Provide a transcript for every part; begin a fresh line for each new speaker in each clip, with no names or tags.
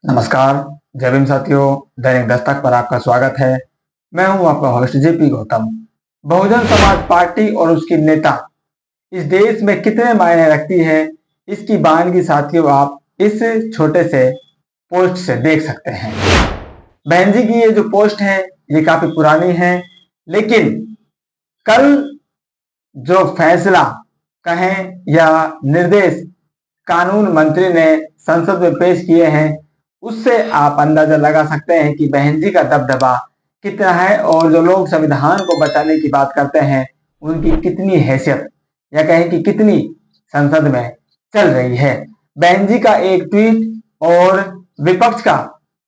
नमस्कार। जय भीम साथियों, दैनिक दस्तक पर आपका स्वागत है। मैं हूं आपका host JP Gautam. Bahujan Samaj party और उसकी नेता इस देश में कितने मायने रखती है, इसकी बानगी साथियों आप इस छोटे से पोस्ट से देख सकते हैं। बहन जी की ये जो पोस्ट है ये काफी पुरानी है, लेकिन कल जो फैसला कहें या निर्देश कानून मंत्री ने संसद में पेश किए हैं, उससे आप अंदाजा लगा सकते हैं कि बहन जी का दबदबा कितना है और जो लोग संविधान को बचाने की बात करते हैं उनकी कितनी हैसियत या कहें कि कितनी संसद में चल रही है। बहन जी का एक ट्वीट और विपक्ष का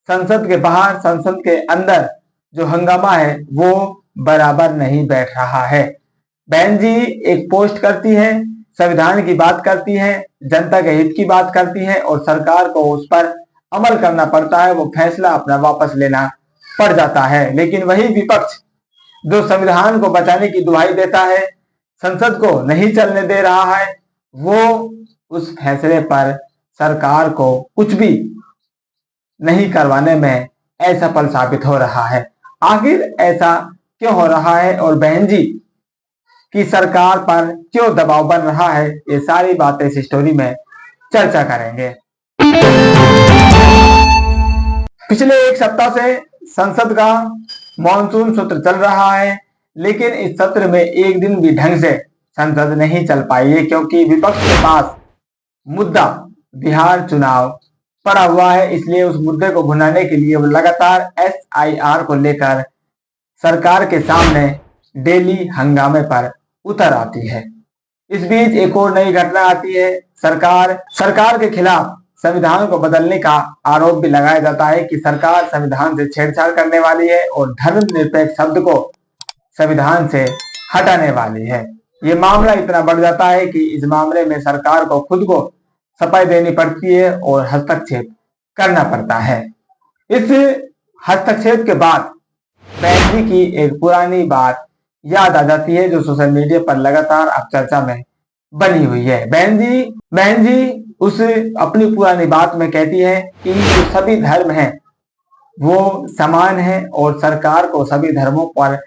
संसद के बाहर संसद के अंदर जो हंगामा है वो बराबर नहीं बैठ रहा है। बहन जी एक पोस्ट करती है, संविधान की बात करती है, जनता के हित की बात करती है और सरकार को उस पर अमल करना पड़ता है, वो फैसला अपना वापस लेना पड़ जाता है। लेकिन वही विपक्ष जो संविधान को बचाने की दुहाई देता है, संसद को नहीं चलने दे रहा है, वो उस फैसले पर सरकार को कुछ भी नहीं करवाने में असफल साबित हो रहा है। आखिर ऐसा क्यों हो रहा है और बहन जी की सरकार पर क्यों दबाव बन रहा है, ये सारी बातें इस स्टोरी में चर्चा करेंगे। पिछले एक सप्ताह से संसद का मॉनसून सत्र चल रहा है, लेकिन इस सत्र में एक दिन भी ढंग से संसद नहीं चल पाई है, क्योंकि विपक्ष के पास मुद्दा बिहार चुनाव पड़ा हुआ है। इसलिए उस मुद्दे को भुनाने के लिए वो लगातार SIR को लेकर सरकार के सामने डेली हंगामे पर उतर आती है। इस बीच एक और नई घटना आती है। सरकार के खिलाफ संविधान को बदलने का आरोप भी लगाया जाता है कि सरकार संविधान से छेड़छाड़ करने वाली है और धर्मनिरपेक्ष शब्द को संविधान से हटाने वाली है। ये मामला इतना बढ़ जाता है कि इस मामले में सरकार को खुद को सफाई देनी पड़ती है और हस्तक्षेप करना पड़ता है। इस हस्तक्षेप के बाद बहन जी की एक पुरानी बात याद आ जाती है, जो सोशल मीडिया पर लगातार अब चर्चा में बनी हुई है। बहन जी उस अपनी पुरानी बात में कहती है कि जो सभी धर्म हैं वो समान है और सरकार को सभी धर्मों पर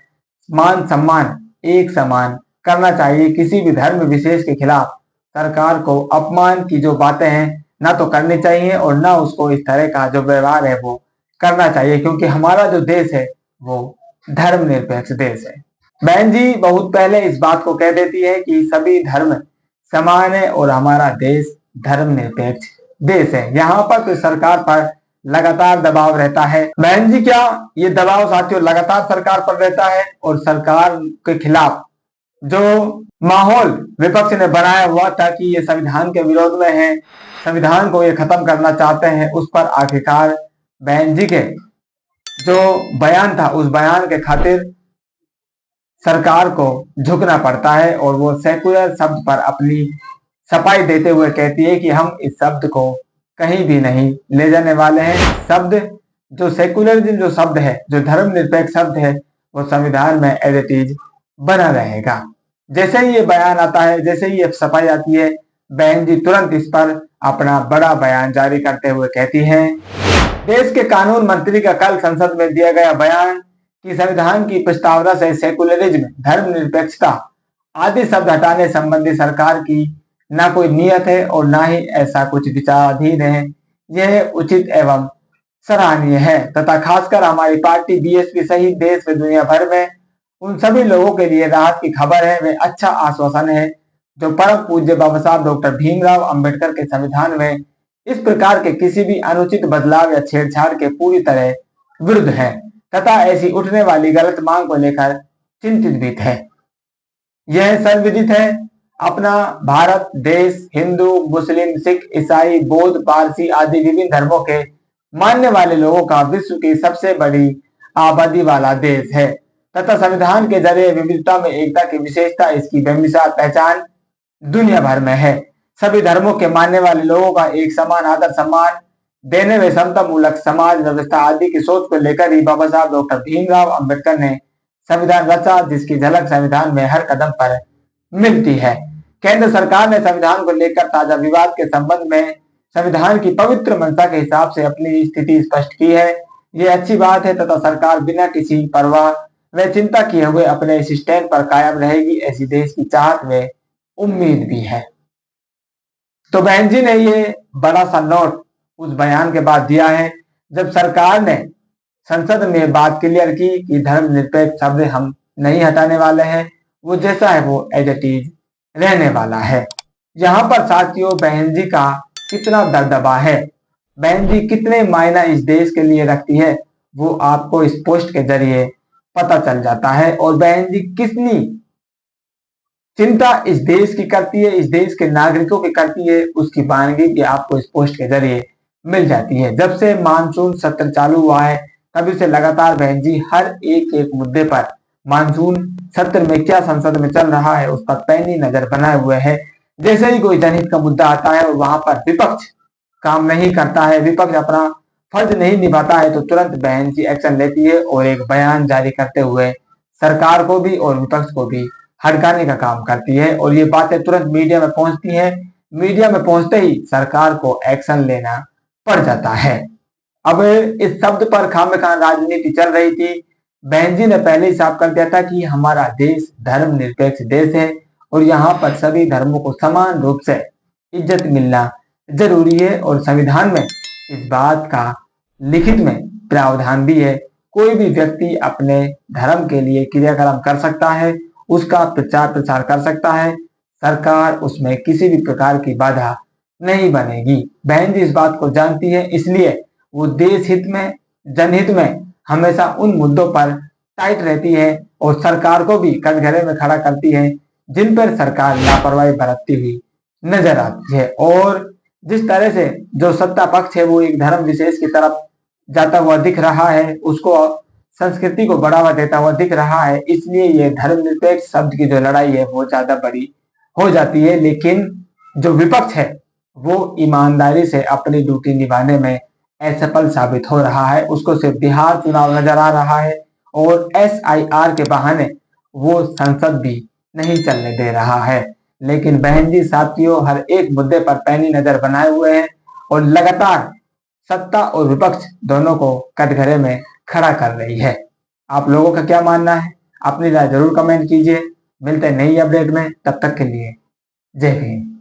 मान सम्मान एक समान करना चाहिए। किसी भी धर्म विशेष के खिलाफ सरकार को अपमान की जो बातें हैं ना तो करनी चाहिए और ना उसको इस तरह का जो व्यवहार है वो करना चाहिए, क्योंकि हमारा जो देश है वो धर्मनिरपेक्ष देश है। बहन जी बहुत पहले इस बात को कह देती है कि सभी धर्म समान है और हमारा देश धर्मनिरपेक्ष देश है। यहाँ पर तो सरकार पर लगातार दबाव रहता है। बहन जी क्या ये दबाव साथियों लगातार सरकार पर रहता है और सरकार के खिलाफ जो माहौल विपक्ष ने बनाया हुआ था कि ये संविधान के विरोध में है, संविधान को ये खत्म करना चाहते हैं, उस पर आखिरकार बहन जी के जो बयान था उस बयान के खातिर सरकार को झुकना पड़ता है और वो सेकुलर शब्द पर अपनी सफाई देते हुए कहती है कि हम इस शब्द को कहीं भी नहीं ले जाने वाले हैं। शब्द जो सेकुलरिज्म जो शब्द है, जो धर्मनिरपेक्ष शब्द है, वो संविधान में एज इट इज बना रहेगा। जैसे ही ये बयान आता है, जैसे ही ये सफाई आती है, बहन जी तुरंत इस पर अपना बड़ा बयान जारी करते हुए कहती हैं, देश के कानून मंत्री का कल संसद में दिया गया बयान कि संविधान की प्रस्तावना से सेकुलरिज्म, धर्मनिरपेक्षता आदि शब्द हटाने संबंधी सरकार की ना कोई नियत है और ना ही ऐसा कुछ विचाराधीन है। यह उचित एवं सराहनीय है तथा खासकर हमारी पार्टी BSP सहित देश व दुनिया भर में उन सभी लोगों के लिए राहत की खबर है। वे अच्छा आश्वासन है जो परम पूज्य बाबा साहब डॉक्टर भीमराव अंबेडकर के संविधान में इस प्रकार के किसी भी अनुचित बदलाव या छेड़छाड़ के पूरी तरह विरुद्ध है तथा ऐसी उठने वाली गलत मांग को लेकर चिंतित भी है। यह सर्वविदित है, अपना भारत देश हिंदू, मुस्लिम, सिख, ईसाई, बौद्ध, पारसी आदि विभिन्न धर्मों के मानने वाले लोगों का विश्व की सबसे बड़ी आबादी वाला देश है तथा संविधान के जरिए विविधता में एकता की विशेषता इसकी बेमिसाल पहचान दुनिया भर में है। सभी धर्मों के मानने वाले लोगों का एक समान आदर सम्मान देने में समता मूलक समाज व्यवस्था आदि की सोच को लेकर ही बाबा साहब डॉक्टर भीमराव अंबेडकर ने संविधान रचा, जिसकी झलक संविधान में हर कदम पर मिलती है। केंद्र सरकार ने संविधान को लेकर ताजा विवाद के संबंध में संविधान की पवित्र मंशा के हिसाब से अपनी स्थिति स्पष्ट की है। ये अच्छी बात है तथा सरकार बिना किसी परवाह व चिंता किए हुए अपने इस स्टैंड पर कायम रहेगी, ऐसी देश की चाहत व उम्मीद भी है। तो बहन जी ने ये बड़ा सा नोट उस बयान के बाद दिया है जब सरकार ने संसद में बात क्लियर की कि धर्मनिरपेक्ष शब्द हम नहीं हटाने वाले हैं, वो जैसा है वो एज इट इज रहने वाला है। यहाँ पर साथियों बहन जी का कितना दबदबा है, बहन जी कितने मायना इस देश के लिए रखती है, वो आपको इस पोस्ट के जरिए पता चल जाता है। और बहन जी कितनी चिंता इस देश की करती है, इस देश के नागरिकों की करती है, उसकी बानगी भी आपको इस पोस्ट के जरिए मिल जाती है। जब से मानसून सत्र चालू हुआ है तभी से लगातार बहन जी हर एक मुद्दे पर मानसून सत्र में क्या संसद में चल रहा है उस पर पैनी नजर बनाए हुए है। जैसे ही कोई जनहित का मुद्दा आता है और वहां पर विपक्ष काम नहीं करता है, विपक्ष अपना फर्ज नहीं निभाता है, तो तुरंत बहन जी एक्शन लेती है और एक बयान जारी करते हुए सरकार को भी और विपक्ष को भी हड़काने का काम करती है। और ये बातें तुरंत मीडिया में पहुंचती हैं, मीडिया में पहुंचते ही सरकार को एक्शन लेना पड़ जाता है। अब इस शब्द पर खामखा राजनीति चल रही थी। बहन जी ने पहले ही साफ कर दिया था कि हमारा देश धर्मनिरपेक्ष देश है और यहाँ पर सभी धर्मों को समान रूप से इज्जत मिलना जरूरी है। और संविधान में इस बात का लिखित में प्रावधान भी है, कोई भी व्यक्ति अपने धर्म के लिए क्रियाकर्म कर सकता है, उसका प्रचार प्रसार कर सकता है, सरकार उसमें किसी भी प्रकार की बाधा नहीं बनेगी। बहन जी इस बात को जानती है, इसलिए वो देश हित में जनहित में हमेशा उन मुद्दों पर टाइट रहती है और सरकार को भी कटघरे में खड़ा करती है जिन पर सरकार लापरवाही बरतती हुई नजर आती है। और जिस तरह से जो सत्ता पक्ष है वो एक धर्म विशेष की तरफ जाता हुआ दिख रहा है, उसको संस्कृति को बढ़ावा देता हुआ दिख रहा है, इसलिए ये धर्मनिरपेक्ष शब्द की जो लड़ाई है वो ज्यादा बड़ी हो जाती है। लेकिन जो विपक्ष है वो ईमानदारी से अपनी ड्यूटी निभाने में असफल साबित हो रहा है। उसको सिर्फ बिहार चुनाव नजर आ रहा है और SIR के बहाने वो संसद भी नहीं चलने दे रहा है। लेकिन बहन जी साथियों हर एक मुद्दे पर पैनी नजर बनाए हुए हैं और लगातार सत्ता और विपक्ष दोनों को कटघरे में खड़ा कर रही है। आप लोगों का क्या मानना है? अपनी राय जरूर कमेंट कीजिए। मिलते हैं नई अपडेट में, तब तक के लिए जय हिंद।